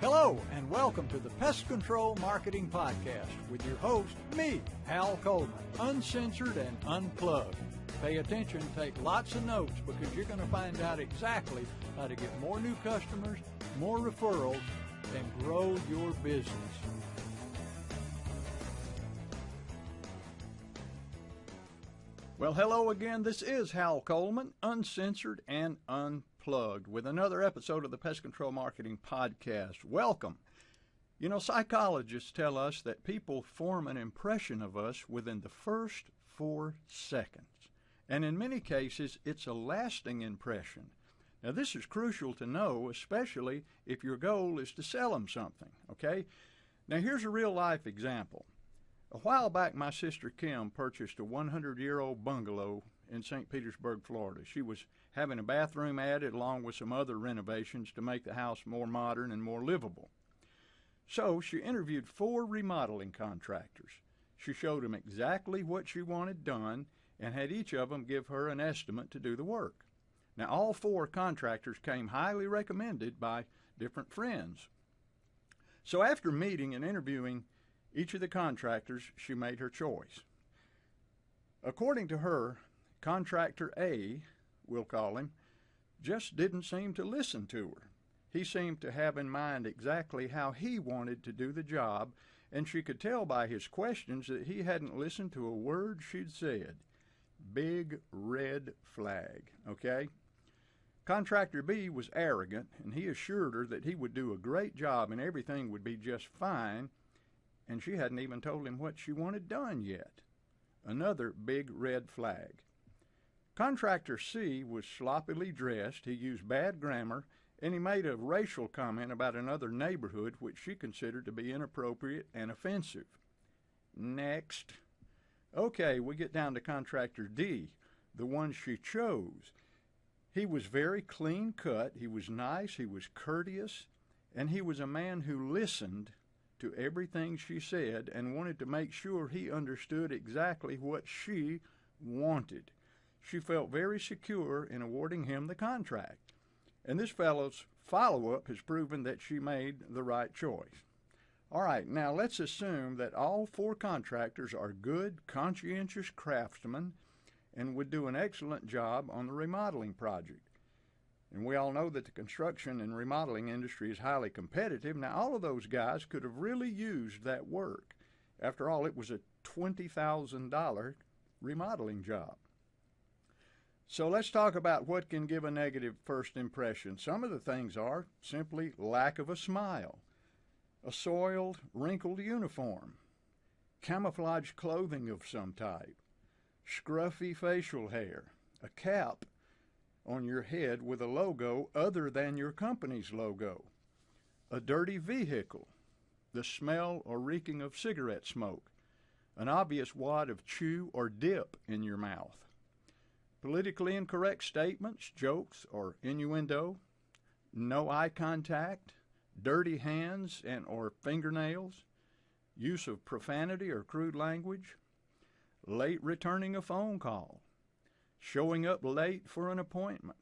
Hello, and welcome to the Pest Control Marketing Podcast with your host, me, Hal Coleman, uncensored and unplugged. Pay attention, take lots of notes, because you're going to find out exactly how to get more new customers, more referrals, and grow your business. Well, hello again. This is Hal Coleman, uncensored and unplugged, with another episode of the Pest Control Marketing Podcast. Welcome. You know, psychologists tell us that people form an impression of us within the first 4 seconds. And in many cases, it's a lasting impression. Now, this is crucial to know, especially if your goal is to sell them something, okay? Now, here's a real-life example. A while back, my sister Kim purchased a 100-year-old bungalow in St. Petersburg, Florida. She was having a bathroom added along with some other renovations to make the house more modern and more livable. So she interviewed 4 remodeling contractors. She showed them exactly what she wanted done and had each of them give her an estimate to do the work. Now, all 4 contractors came highly recommended by different friends. So after meeting and interviewing each of the contractors, she made her choice. According to her, contractor A, we'll call him, just didn't seem to listen to her. He seemed to have in mind exactly how he wanted to do the job, and she could tell by his questions that he hadn't listened to a word she'd said. Big red flag, okay? Contractor B was arrogant, and he assured her that he would do a great job and everything would be just fine, and she hadn't even told him what she wanted done yet. Another big red flag. Contractor C was sloppily dressed, he used bad grammar, and he made a racial comment about another neighborhood which she considered to be inappropriate and offensive. Next. Okay, we get down to contractor D, the one she chose. He was very clean cut, he was nice, he was courteous, and he was a man who listened to everything she said and wanted to make sure he understood exactly what she wanted. She felt very secure in awarding him the contract. And this fellow's follow-up has proven that she made the right choice. All right, now let's assume that all 4 contractors are good, conscientious craftsmen and would do an excellent job on the remodeling project. And we all know that the construction and remodeling industry is highly competitive. Now, all of those guys could have really used that work. After all, it was a $20,000 remodeling job. So let's talk about what can give a negative first impression. Some of the things are simply lack of a smile, a soiled, wrinkled uniform, camouflage clothing of some type, scruffy facial hair, a cap on your head with a logo other than your company's logo, a dirty vehicle, the smell or reeking of cigarette smoke, an obvious wad of chew or dip in your mouth, politically incorrect statements, jokes, or innuendo, no eye contact, dirty hands and or fingernails, use of profanity or crude language, late returning a phone call, showing up late for an appointment,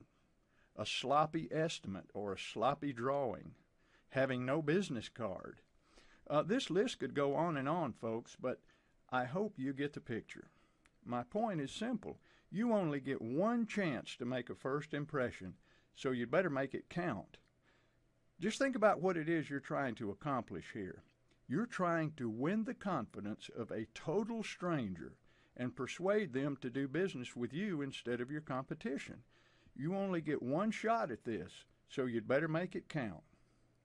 a sloppy estimate or a sloppy drawing, having no business card. This list could go on and on, folks, but I hope you get the picture. My point is simple. You only get one chance to make a first impression, so you'd better make it count. Just think about what it is you're trying to accomplish here. You're trying to win the confidence of a total stranger and persuade them to do business with you instead of your competition. You only get one shot at this, so you'd better make it count.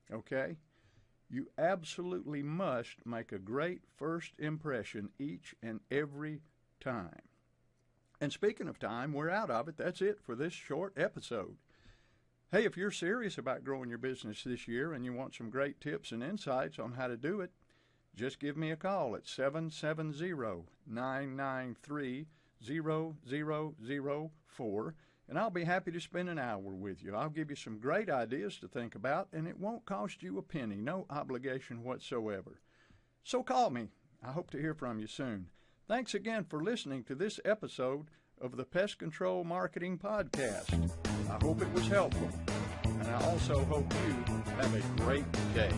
Okay? You absolutely must make a great first impression each and every time. And speaking of time, we're out of it. That's it for this short episode. Hey, if you're serious about growing your business this year and you want some great tips and insights on how to do it, just give me a call at 770-993-0004, and I'll be happy to spend an hour with you. I'll give you some great ideas to think about, and it won't cost you a penny, no obligation whatsoever. So call me. I hope to hear from you soon. Thanks again for listening to this episode of the Pest Control Marketing Podcast. I hope it was helpful. and I also hope you have a great day.